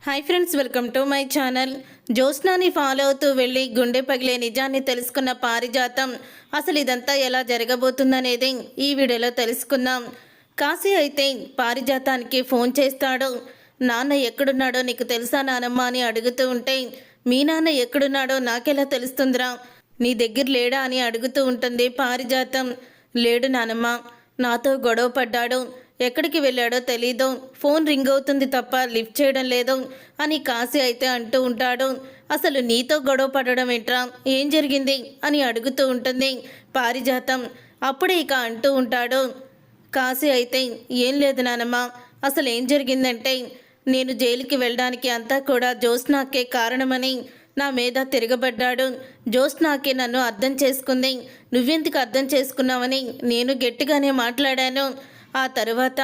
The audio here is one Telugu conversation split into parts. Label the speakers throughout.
Speaker 1: Hi friends, welcome to my channel. జ్యోత్స్నాని ఫాలో అవుతూ వెళ్ళి గుండె పగిలే నిజాన్ని తెలుసుకున్న పారిజాతం అసలు ఇదంతా ఎలా జరగబోతుందనేది ఈ వీడియోలో తెలుసుకుందాం. కాశీ అయితే పారిజాతానికి ఫోన్ చేస్తాడు. నాన్న ఎక్కడున్నాడో నీకు తెలుసా నానమ్మ అని అడుగుతూ ఉంటే, మీ నాన్న ఎక్కడున్నాడో నాకెలా తెలుస్తుందిరా, నీ దగ్గర లేడా అని అడుగుతూ ఉంటుంది పారిజాతం. లేడు నానమ్మ, నాతో గొడవ పడ్డాడు, ఎక్కడికి వెళ్ళాడో తెలీదు, ఫోన్ రింగ్ అవుతుంది తప్ప లిఫ్ట్ చేయడం లేదు అని కాశీ అయితే అంటూ ఉంటాడు. అసలు నీతో గొడవ పడడం ఏంట్రా, ఏం జరిగింది అని అడుగుతూ ఉంటుంది పారిజాతం. అప్పుడే ఇక అంటూ ఉంటాడు కాశీ అయితే, ఏం లేదు నానమ్మ, అసలు ఏం జరిగిందంటే నేను జైలుకి వెళ్ళడానికి అంతా కూడా జ్యోత్స్నాకే కారణమని నా మీద తిరగబడ్డాడు. జ్యోత్స్నాకే నన్ను అర్థం చేసుకుంది, నువ్వెందుకు అర్థం చేసుకున్నావని నేను గట్టిగానే మాట్లాడాను. ఆ తర్వాత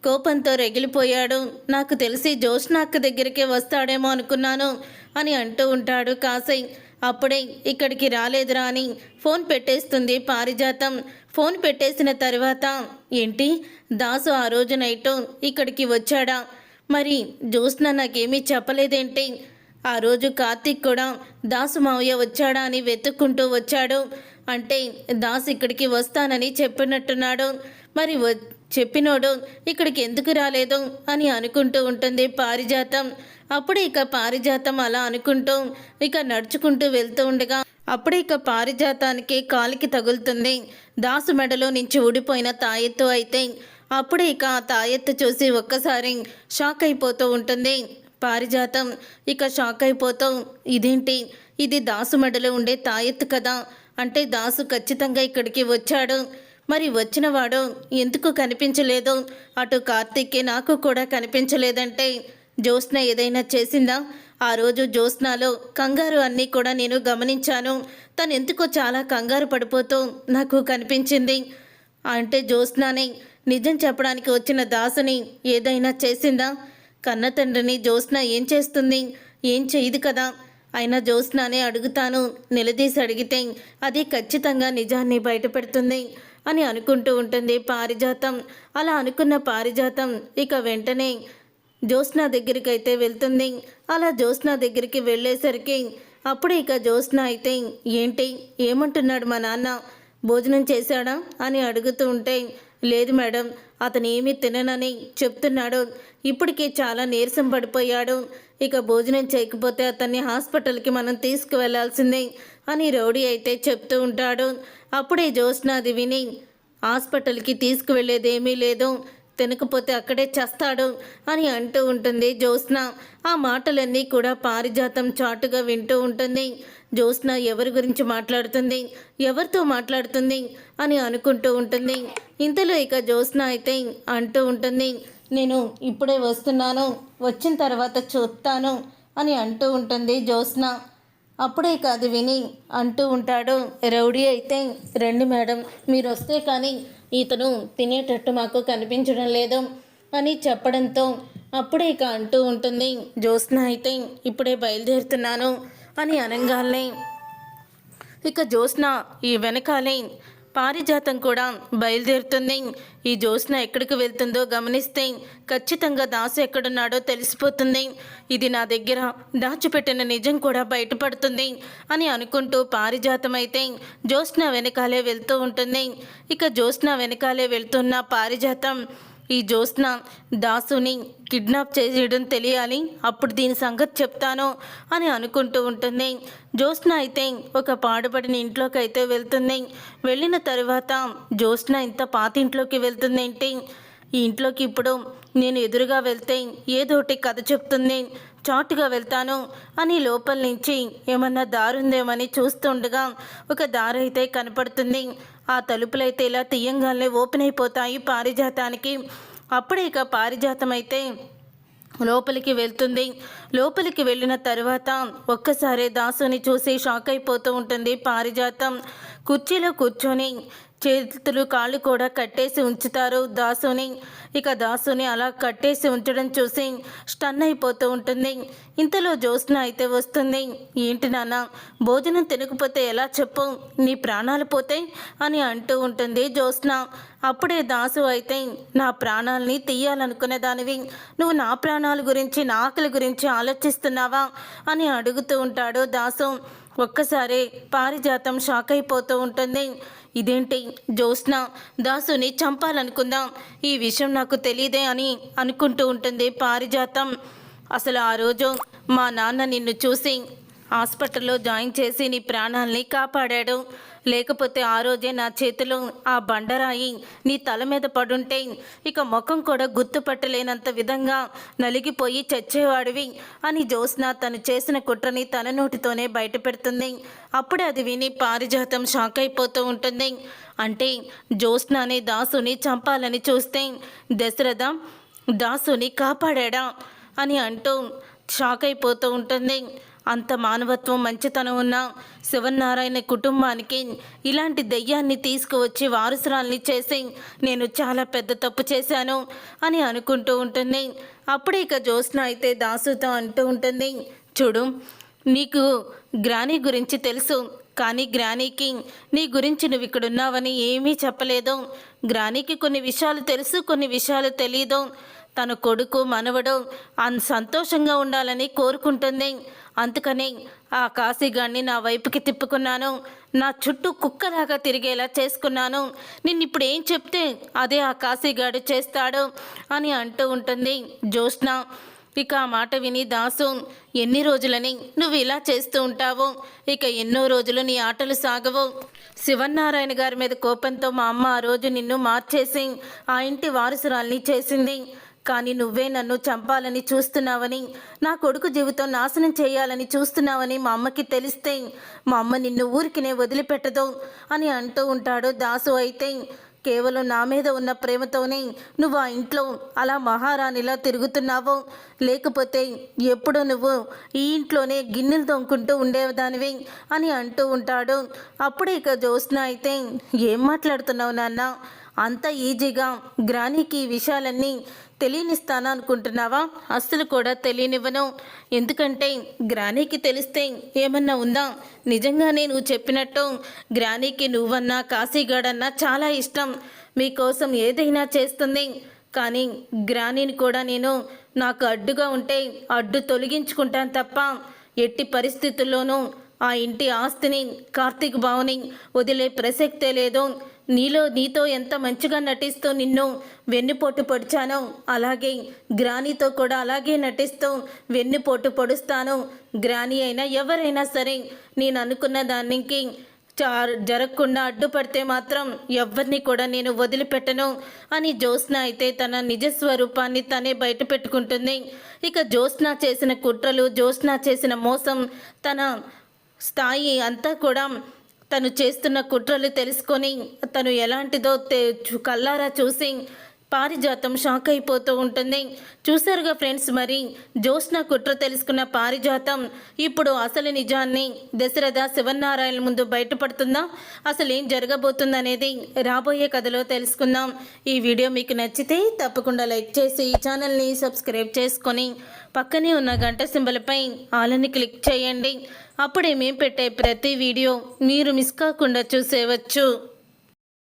Speaker 1: కోపంతో రగిలిపోయాడు. నాకు తెలిసి జ్యోత్స్నాక్క దగ్గరికే వస్తాడేమో అనుకున్నాను అని అంటూ ఉంటాడు కాశీ. అప్పుడే ఇక్కడికి రాలేదురా అని ఫోన్ పెట్టేస్తుంది పారిజాతం. ఫోన్ పెట్టేసిన తర్వాత, ఏంటి దాసు ఆ రోజు నైట్ ఇక్కడికి వచ్చాడా, మరి జ్యోత్స్న నాకేమీ చెప్పలేదేంటి, ఆ రోజు కార్తీక్ కూడా దాసు మావయ్య వచ్చాడా అని వెతుక్కుంటూ వచ్చాడు, అంటే దాసు ఇక్కడికి వస్తానని చెప్పినట్టున్నాడు, మరి చెప్పినోడు ఇక్కడికి ఎందుకు రాలేదు అని అనుకుంటూ ఉంటుంది పారిజాతం. అప్పుడే ఇక పారిజాతం అలా అనుకుంటూ ఇక నడుచుకుంటూ వెళ్తూ ఉండగా అప్పుడే ఇక పారిజాతానికి కాలికి తగులుతుంది దాసు మెడలో నుంచి ఊడిపోయిన తాయెత్తు. అయితే అప్పుడే ఇక ఆ తాయెత్తు చూసి ఒక్కసారి షాక్ అయిపోతూ ఉంటుంది పారిజాతం. ఇక షాక్ అయిపోతూ, ఇదేంటి, ఇది దాసు మెడలో ఉండే తాయెత్తు కదా, అంటే దాసు ఖచ్చితంగా ఇక్కడికి వచ్చాడు, మరి వచ్చినవాడు ఎందుకు కనిపించలేదు, అటు కార్తీక్కి నాకు కూడా కనిపించలేదంటే జ్యోత్స్న ఏదైనా చేసిందా, ఆ రోజు జ్యోత్స్నాలో కంగారు అన్నీ కూడా నేను గమనించాను, తను ఎందుకో చాలా కంగారు పడిపోతూ నాకు కనిపించింది, అంటే జ్యోత్స్నాని నిజం చెప్పడానికి వచ్చిన దాసుని ఏదైనా చేసిందా, కన్న తండ్రిని జ్యోత్స్న ఏం చేస్తుంది, ఏం చేయదు కదా, అయినా జ్యోత్స్నానే అడుగుతాను, నిలదీసి అడిగితే అది ఖచ్చితంగా నిజాన్ని బయటపెడుతుంది అని అనుకుంటూ ఉంటుంది పారిజాతం. అలా అనుకున్న పారిజాతం ఇక వెంటనే జ్యోత్స్న దగ్గరికి అయితే వెళ్తుంది. అలా జ్యోత్స్న దగ్గరికి వెళ్ళేసరికి అప్పుడే ఇక జ్యోత్స్న అయితే, ఏంటి, ఏమంటున్నాడు మా నాన్న, భోజనం చేశాడా అని అడుగుతూ ఉంటే, లేదు మేడం, అతను ఏమీ తిననని చెప్తున్నాడు, ఇప్పటికే చాలా నీరసం పడిపోయాడు, ఇక భోజనం చేయకపోతే అతన్ని హాస్పిటల్కి మనం తీసుకువెళ్లాల్సిందే అని రౌడీ అయితే చెప్తూ ఉంటాడు. అప్పుడే జ్యోత్స్న అది విని, హాస్పిటల్కి తీసుకువెళ్ళేదేమీ లేదు, తినకపోతే అక్కడే చస్తాడు అని అంటూ ఉంటుంది జ్యోత్స్న. ఆ మాటలన్నీ కూడా పారిజాతం చాటుగా వింటూ ఉంటుంది. జ్యోత్స్న ఎవరి గురించి మాట్లాడుతుంది, ఎవరితో మాట్లాడుతుంది అని అనుకుంటూ ఉంటుంది. ఇంతలో ఇక జ్యోత్స్న అయితే అంటూ ఉంటుంది, నేను ఇప్పుడే వస్తున్నాను, వచ్చిన తర్వాత చూస్తాను అని అంటూ ఉంటుంది జ్యోత్స్న. అప్పుడే కాదు విని అంటూ ఉంటాడు రౌడీ అయితే, రండి మేడం, మీరు వస్తే కానీ ఇతను తినేటట్టు మాకు కనిపించడం లేదు అని చెప్పడంతో అప్పుడే ఇక అంటూ ఉంటుంది జ్యోత్స్న అయితే, ఇప్పుడే బయలుదేరుతున్నాను అని అనగానే ఇక జ్యోత్స్న ఈ వెనకాలే పారిజాతం కూడా బయలుదేరుతుంది. ఈ జ్యోత్స్న ఎక్కడికి వెళ్తుందో గమనిస్తే ఖచ్చితంగా దాసు ఎక్కడున్నాడో తెలిసిపోతుంది, ఇది నా దగ్గర దాచిపెట్టిన నిజం కూడా బయటపడుతుంది అని అనుకుంటూ పారిజాతం అయితే జ్యోత్స్న వెనకాలే వెళ్తూ ఉంటుంది. ఇక జ్యోత్స్న వెనకాలే వెళ్తున్న పారిజాతం, ఈ జ్యోత్స్న దాసుని కిడ్నాప్ చేయడం తెలియాలి, అప్పుడు దీని సంగతి చెప్తాను అని అనుకుంటూ ఉంటుంది. జ్యోత్స్న అయితే ఒక పాడుపడిన ఇంట్లోకి అయితే వెళ్తుంది. వెళ్ళిన తర్వాత జ్యోత్స్న ఇంత పాత ఇంట్లోకి వెళ్తుంది ఏంటి, ఈ ఇంట్లోకి ఇప్పుడు నేను ఎదురుగా వెళ్తే ఏదోటి కథ చెప్తుంది, చాటుగా వెళ్తాను అని లోపల నుంచి ఏమన్నా దారుందేమని చూస్తుండగా ఒక దారి అయితే కనపడుతుంది. ఆ తలుపులైతే ఇలా తీయంగానే ఓపెన్ అయిపోతాయి పారిజాతానికి. అప్పుడే ఇక పారిజాతం అయితే లోపలికి వెళ్తుంది. లోపలికి వెళ్ళిన తర్వాత ఒక్కసారి దాసుని చూసి షాక్ అయిపోతూ ఉంటుంది పారిజాతం. కుర్చీలో కూర్చొని చేతులు కాళ్ళు కూడా కట్టేసి ఉంచుతారు దాసుని. ఇక దాసుని అలా కట్టేసి ఉంచడం చూసి స్టన్ అయిపోతూ ఉంటుంది. ఇంతలో జ్యోత్స్న అయితే వస్తుంది. ఏంటి నాన్న, భోజనం తినకపోతే ఎలా చెప్పు, నీ ప్రాణాలు పోతాయి అని అంటూ ఉంటుంది జ్యోత్స్న. అప్పుడే దాసు అయితే, నా ప్రాణాలని తీయాలనుకునే దానివి నువ్వు నా ప్రాణాల గురించి నా ఆకలి గురించి ఆలోచిస్తున్నావా అని అడుగుతూ ఉంటాడు దాసు. ఒక్కసారి పారిజాతం షాక్ అయిపోతూ ఉంటుంది. ఇదేంటి, జ్యోత్స్న దాసుని చంపాలనుకుందాం, ఈ విషయం నాకు తెలియదే అని అనుకుంటూ ఉంటుంది పారిజాతం. అసలు ఆ రోజు మా నాన్న నిన్ను చూసి హాస్పిటల్లో జాయిన్ చేసి నీ ప్రాణాలని కాపాడాడు. లేకపోతే ఆ రోజే నా చేతిలో ఆ బండరాయి నీ తల మీద పడుంటే ఇక ముఖం కూడా గుర్తుపట్టలేనంత విధంగా నలిగిపోయి చచ్చేవాడివి అని జ్యోత్స్న తను చేసిన కుట్రని తన నోటితోనే బయట పెడుతుంది. అప్పుడే అది విని పారిజాతం షాక్ అయిపోతూ ఉంటుంది. అంటే జ్యోత్స్న అనే దాసుని చంపాలని చూస్తే దశరథ దాసుని కాపాడా అని అంటూ షాక్ అయిపోతూ ఉంటుంది. అంత మానవత్వం మంచితనం ఉన్న శివనారాయణ కుటుంబానికి ఇలాంటి దెయ్యాన్ని తీసుకువచ్చి వారసురాల్ని చేసి నేను చాలా పెద్ద తప్పు చేశాను అని అనుకుంటూ ఉంటుంది. అప్పుడే ఇక జ్యోత్స్న అయితే దాసుతో అంటూ ఉంటుంది, చూడు, నీకు గ్రానీ గురించి తెలుసు, కానీ గ్రానీకి నీ గురించి నువ్వు ఇక్కడున్నావని ఏమీ చెప్పలేదు. గ్రానీకి కొన్ని విషయాలు తెలుసు, కొన్ని విషయాలు తెలీదు. తన కొడుకు మనవడు సంతోషంగా ఉండాలని కోరుకుంటుంది. అందుకని ఆ కాశీగాడిని నా వైపుకి తిప్పుకున్నాను, నా చుట్టూ కుక్కలాగా తిరిగేలా చేసుకున్నాను. నిన్నిప్పుడు ఏం చెప్తే అదే ఆ కాశీగాడు చేస్తాడు అని అంటూ ఉంటుంది జ్యోత్స్న. ఇక ఆ మాట విని దాసు, ఎన్ని రోజులని నువ్వు ఇలా చేస్తూ ఉంటావు, ఇక ఎన్నో రోజులు నీ ఆటలు సాగవు. శివనారాయణ గారి మీద కోపంతో మా అమ్మ ఆ రోజు నిన్ను మార్చేసి ఆ ఇంటి వారసురాల్ని చేసింది. కానీ నువ్వే నన్ను చంపాలని చూస్తున్నావని, నా కొడుకు జీవితం నాశనం చేయాలని చూస్తున్నావని మా అమ్మకి తెలిస్తే మా అమ్మ నిన్ను ఊరికినే వదిలిపెట్టదు అని అంటూ ఉంటాడు దాసు. అయితే కేవలం నా మీద ఉన్న ప్రేమతోనే నువ్వు ఆ ఇంట్లో అలా మహారాణిలా తిరుగుతున్నావు, లేకపోతే ఎప్పుడూ నువ్వు ఈ ఇంట్లోనే గిన్నెలు తొంకుంటూ ఉండేదానివి అని అంటూ ఉంటాడు. అప్పుడే ఇక జ్యోత్స్న అయితే, ఏం మాట్లాడుతున్నావు నాన్న, అంత ఈజీగా గ్రానీకి ఈ విషయాలన్నీ తెలియనిస్తాను అనుకుంటున్నావా? అస్సలు కూడా తెలియనివ్వను. ఎందుకంటే గ్రానీకి తెలిస్తే ఏమన్నా ఉందా? నిజంగానే నువ్వు చెప్పినట్టు గ్రానీకి నువ్వన్నా కాశీగాడన్నా చాలా ఇష్టం, మీకోసం ఏదైనా చేస్తుంది. కానీ గ్రానీని కూడా నేను నాకు అడ్డుగా ఉంటే అడ్డు తొలగించుకుంటాను తప్ప ఎట్టి పరిస్థితుల్లోనూ ఆ ఇంటి ఆస్తిని కార్తీక్ బావుని వదిలే ప్రసక్తే లేదు. నీతో ఎంత మంచిగా నటిస్తూ నిన్ను వెన్నుపోటు పొడిచానో అలాగే గ్రానీతో కూడా అలాగే నటిస్తూ వెన్నుపోటు పొడుస్తాను. గ్రానీ అయినా ఎవరైనా సరే నేను అనుకున్న దానికి జరగకుండా అడ్డుపడితే మాత్రం ఎవరిని కూడా నేను వదిలిపెట్టను అని జ్యోత్స్న అయితే తన నిజస్వరూపాన్ని తనే బయట పెట్టుకుంటుంది. ఇక జ్యోత్స్న చేసిన కుట్రలు, జ్యోత్స్న చేసిన మోసం, తన స్థాయి అంతా కూడా తను చేస్తున్న కుట్రలు తెలుసుకొని తను ఎలాంటిదో కల్లారా చూసి పారిజాతం షాక్ అయిపోతూ ఉంటుంది. చూసారుగా ఫ్రెండ్స్, మరి జ్యోత్స్న కుట్ర తెలుసుకున్న పారిజాతం ఇప్పుడు అసలు నిజాన్ని దశరథ శివనారాయణ ముందు బయటపడుతుందా, అసలు ఏం జరగబోతుందనేది రాబోయే కథలో తెలుసుకుందాం. ఈ వీడియో మీకు నచ్చితే తప్పకుండా లైక్ చేసి ఈ ఛానల్ని సబ్స్క్రైబ్ చేసుకొని పక్కనే ఉన్న గంట సింబల్పై ఆలని క్లిక్ చేయండి. అప్పుడే మేము పెట్టే ప్రతి వీడియో మీరు మిస్ కాకుండా చూసేవచ్చు.